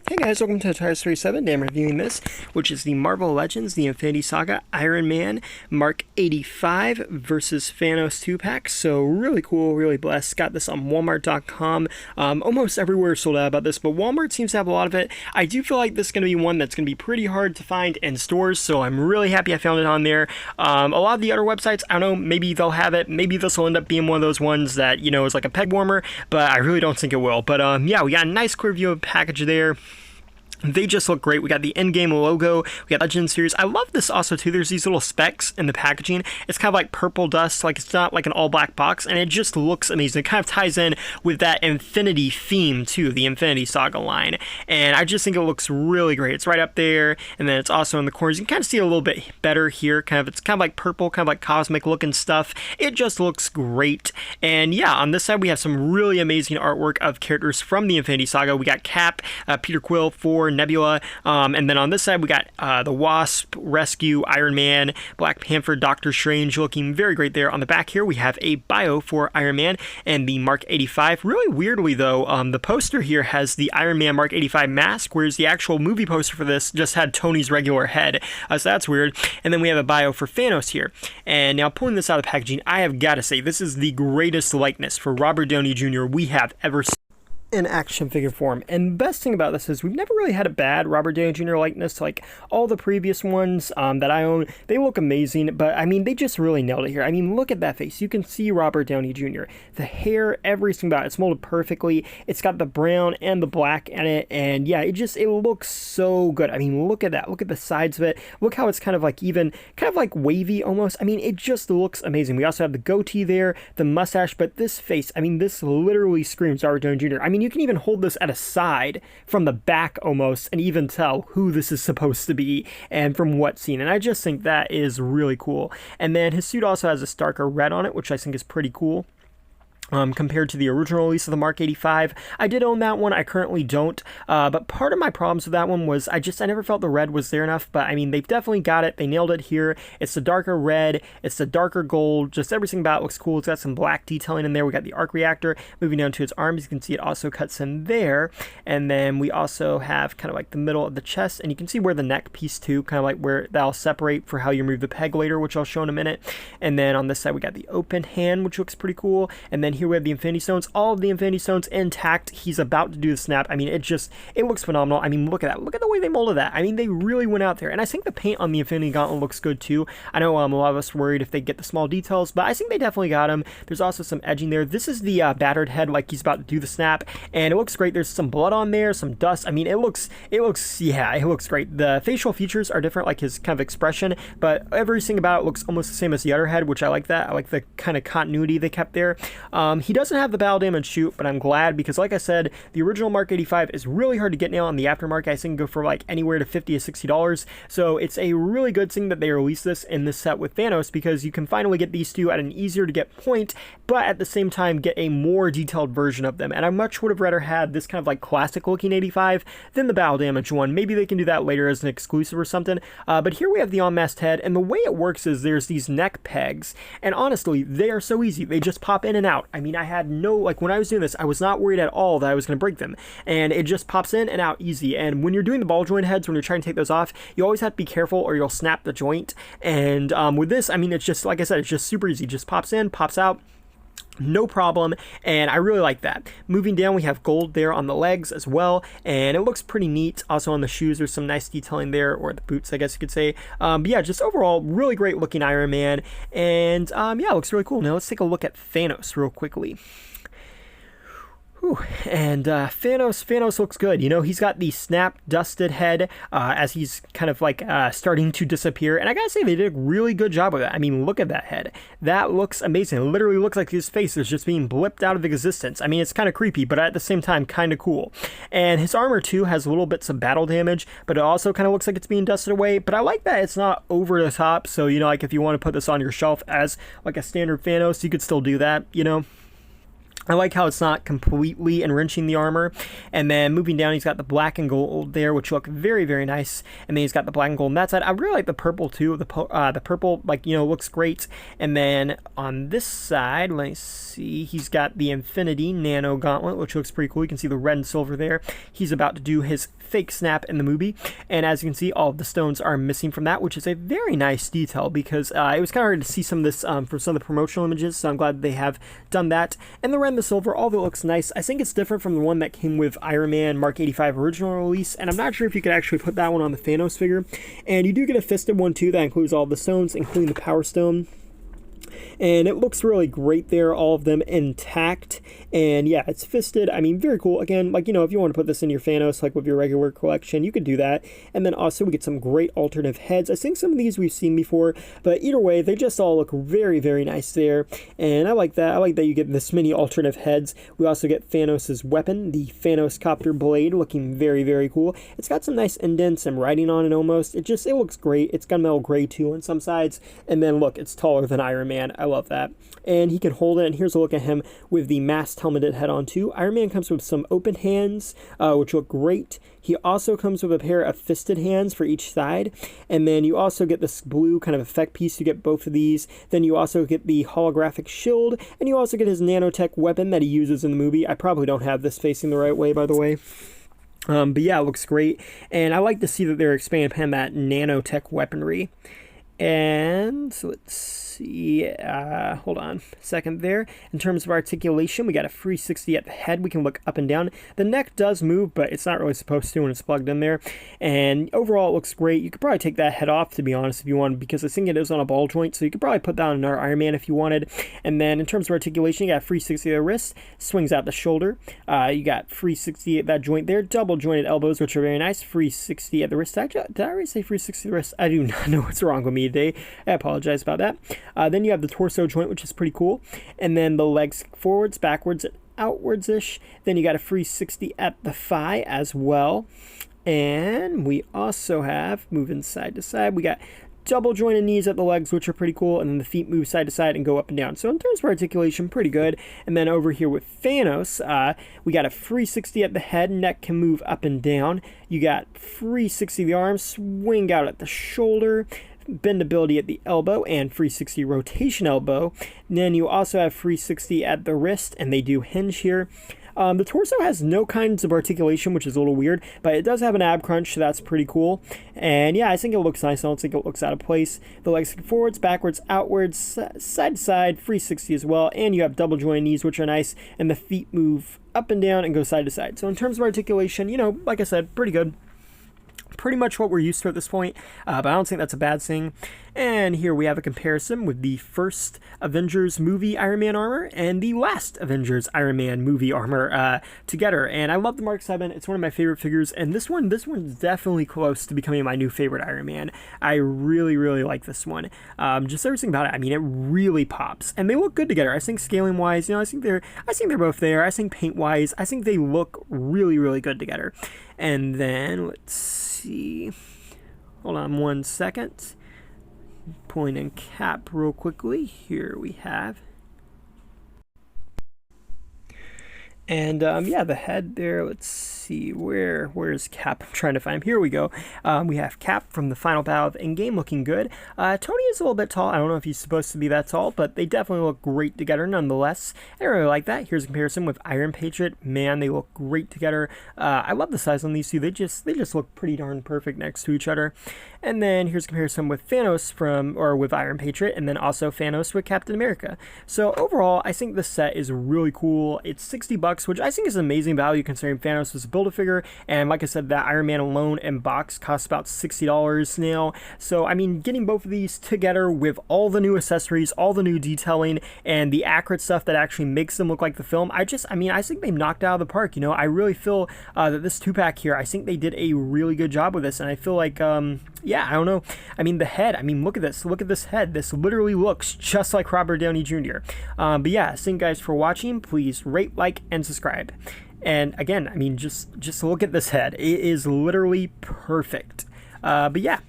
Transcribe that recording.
Hey guys, welcome to Tires37. I'm reviewing this, which is the Marvel Legends, the Infinity Saga, Iron Man, Mark 85 versus Thanos 2-pack. So really cool, really blessed. Got this on Walmart.com. Almost everywhere sold out about this, but Walmart seems to have a lot of it. I do feel like this is going to be one that's going to be pretty hard to find in stores, so I'm really happy I found it on there. A lot of the other websites, I don't know, maybe they'll have it. Maybe this will end up being one of those ones that, you know, is like a peg warmer, but I really don't think it will. But yeah, we got a nice clear view of the package there. They just look great. We got the Endgame logo. We got Legend series. I love this also too. There's these little specks in the packaging. It's kind of like purple dust. Like it's not like an all black box, and it just looks amazing. It kind of ties in with that Infinity theme too, the Infinity Saga line. And I just think it looks really great. It's right up there, and then it's also in the corners. You can kind of see it a little bit better here. It's kind of like purple, kind of like cosmic looking stuff. It just looks great. And yeah, on this side we have some really amazing artwork of characters from the Infinity Saga. We got Cap, Peter Quill, Thor, Nebula, and then on this side we got the Wasp, Rescue, Iron Man, Black Panther, Doctor Strange, looking very great there. On the back here we have a bio for Iron Man and the Mark 85. Really weirdly though, the poster here has the Iron Man Mark 85 mask, whereas the actual movie poster for this just had Tony's regular head, so that's weird. And then we have a bio for Thanos here. And now pulling this out of the packaging, I have got to say this is the greatest likeness for Robert Downey Jr. we have ever seen in action figure form. And the best thing about this is we've never really had a bad Robert Downey Jr. likeness. Like all the previous ones that I own, they look amazing, but I mean they just really nailed it here. I mean, look at that face. You can see Robert Downey Jr. The hair, everything about it, it's molded perfectly. It's got the brown and the black in it, and yeah, it looks so good. I mean, look at that. Look at the sides of it. Look how it's kind of like even kind of like wavy almost. I mean, it just looks amazing. We also have the goatee there, the mustache, but this face, I mean, this literally screams Robert Downey Jr. I mean, you can even hold this at a side from the back almost and even tell who this is supposed to be and from what scene. And I just think that is really cool. And then his suit also has a darker red on it, which I think is pretty cool. Compared to the original release of the Mark 85. I did own that one, I currently don't, but part of my problems with that one was I never felt the red was there enough, but I mean, they've definitely got it, they nailed it here. It's the darker red, it's the darker gold, just everything about it looks cool. It's got some black detailing in there. We got the arc reactor moving down to its arms, you can see it also cuts in there, and then we also have kind of like the middle of the chest, and you can see where the neck piece too, kind of like where that'll separate for how you remove the peg later, which I'll show in a minute. And then on this side we got the open hand, which looks pretty cool, and then here we have the Infinity Stones, all of the Infinity Stones intact. He's about to do the snap. I mean, it looks phenomenal. I mean, look at that. Look at the way they molded that. I mean, they really went out there. And I think the paint on the Infinity Gauntlet looks good too. I know a lot of us worried if they get the small details, but I think they definitely got them. There's also some edging there. This is the battered head, like he's about to do the snap, and it looks great. There's some blood on there, some dust. I mean, it looks great. The facial features are different, like his kind of expression, but everything about it looks almost the same as the other head, which I like that. I like the kind of continuity they kept there. He doesn't have the battle damage shoot, but I'm glad because like I said, the original Mark 85 is really hard to get now on the aftermarket. I think go for like anywhere to $50 to $60. So it's a really good thing that they released this in this set with Thanos, because you can finally get these two at an easier to get point, but at the same time get a more detailed version of them. And I much would have rather had this kind of like classic looking 85 than the battle damage one. Maybe they can do that later as an exclusive or something. But here we have the on-mast head, and the way it works is there's these neck pegs, and honestly, they are so easy. They just pop in and out. I mean, I had no, like when I was doing this, I was not worried at all that I was going to break them, and it just pops in and out easy. And when you're doing the ball joint heads, when you're trying to take those off, you always have to be careful or you'll snap the joint. And with this, I mean, it's just, like I said, it's just super easy. Just pops in, pops out, no problem, and I really like that. Moving down, we have gold there on the legs as well, and it looks pretty neat. Also on the shoes, there's some nice detailing there, or the boots, I guess you could say. But yeah, just overall, really great looking Iron Man, and yeah, it looks really cool. Now let's take a look at Thanos real quickly. Whew. And Thanos looks good. You know, he's got the snap dusted head as he's kind of like starting to disappear. And I gotta say, they did a really good job with it. I mean, look at that head. That looks amazing. It literally looks like his face is just being blipped out of existence. I mean, it's kind of creepy, but at the same time, kind of cool. And his armor too has little bits of battle damage, but it also kind of looks like it's being dusted away. But I like that it's not over the top. So, you know, like if you want to put this on your shelf as like a standard Thanos, you could still do that, you know. I like how it's not completely enriching the armor. And then moving down, he's got the black and gold there, which look very, very nice. And then he's got the black and gold on that side. I really like the purple too. The purple, like, looks great. And then on this side, let me see, he's got the Infinity Nano Gauntlet, which looks pretty cool. You can see the red and silver there. He's about to do his fake snap in the movie. And as you can see, all of the stones are missing from that, which is a very nice detail because it was kind of hard to see some of this for some of the promotional images. So I'm glad they have done that. And the red and the silver, all of it looks nice. I think it's different from the one that came with Iron Man Mark 85 original release, and I'm not sure if you could actually put that one on the Thanos figure. And you do get a fisted one too that includes all the stones, including the Power Stone. And it looks really great there, all of them intact. And yeah, it's fisted. I mean, very cool. Again, like, if you want to put this in your Thanos, like with your regular collection, you could do that. And then also we get some great alternative heads. I think some of these we've seen before, but either way, they just all look very, very nice there. And I like that. I like that you get this many alternative heads. We also get Thanos' weapon, the Thanos Copter Blade, looking very, very cool. It's got some nice indents and writing on it almost. It looks great. It's gunmetal gray too on some sides. And then look, it's taller than Iron Man. I love that. And he can hold it, and here's a look at him with the masked helmeted head on too. Iron Man comes with some open hands, which look great. He also comes with a pair of fisted hands for each side, and then you also get this blue kind of effect piece. You get both of these. Then you also get the holographic shield, and you also get his nanotech weapon that he uses in the movie. I probably don't have this facing the right way, by the way. But yeah, it looks great, and I like to see that they're expanding upon that nanotech weaponry. And so let's see, hold on a second there. In terms of articulation, we got a 360 at the head. We can look up and down. The neck does move, but it's not really supposed to when it's plugged in there. And overall, it looks great. You could probably take that head off, to be honest, if you wanted, because I think it is on a ball joint, so you could probably put that on another Iron Man if you wanted. And then in terms of articulation, you got 360 at the wrist, swings out the shoulder. You got 360 at that joint there, double jointed elbows, which are very nice. 360 at the wrist. Did I already say 360 at the wrist? I do not know what's wrong with me today. I apologize about that. Then you have the torso joint, which is pretty cool. And then the legs forwards, backwards, and outwards-ish. Then you got a 360 at the thigh as well. And we also have, moving side to side, we got double jointed knees at the legs, which are pretty cool, and then the feet move side to side and go up and down. So in terms of articulation, pretty good. And then over here with Thanos, we got a 360 at the head, neck can move up and down. You got 360 the arms, swing out at the shoulder, bendability at the elbow, and 360 rotation elbow. And then you also have 360 at the wrist, and they do hinge here. The torso has no kinds of articulation, which is a little weird, but it does have an ab crunch, so that's pretty cool. And yeah, I think it looks nice. I don't think it looks out of place. The legs forwards, backwards, outwards, side to side, 360 as well. And you have double jointed knees, which are nice, and the feet move up and down and go side to side. So in terms of articulation, like I said, pretty good. Pretty much what we're used to at this point, but I don't think that's a bad thing. And here we have a comparison with the first Avengers movie Iron Man armor and the last Avengers Iron Man movie armor together. And I love the Mark 7. It's one of my favorite figures, and this one's definitely close to becoming my new favorite Iron Man. I really, really like this one. Just everything about it. I mean, it really pops, and they look good together. I think scaling wise, I think they're both there. I think paint wise, I think they look really, really good together. And then let's see. Hold on one second. Pulling in Cap real quickly. Here we have. And yeah, the head there, let's see, where's Cap? I'm trying to find him. Here we go. We have Cap from the final battle of Endgame looking good. Tony is a little bit tall. I don't know if he's supposed to be that tall, but they definitely look great together nonetheless. I really like that. Here's a comparison with Iron Patriot. Man, they look great together. I love the size on these two. They just look pretty darn perfect next to each other. And then here's a comparison with Thanos with Iron Patriot, and then also Thanos with Captain America. So overall, I think this set is really cool. It's $60, which I think is an amazing value considering Thanos was a Build-A-Figure, and like I said, that Iron Man alone in box costs about $60 now. So I mean, getting both of these together with all the new accessories, all the new detailing, and the accurate stuff that actually makes them look like the film, I think they've knocked out of the park. I really feel that this 2-pack here, I think they did a really good job with this, and I feel like yeah, I don't know. I mean, the head, look at this. Look at this head. This literally looks just like Robert Downey Jr. But yeah, thank you guys for watching. Please rate, like, and subscribe. And again, just look at this head. It is literally perfect. But yeah,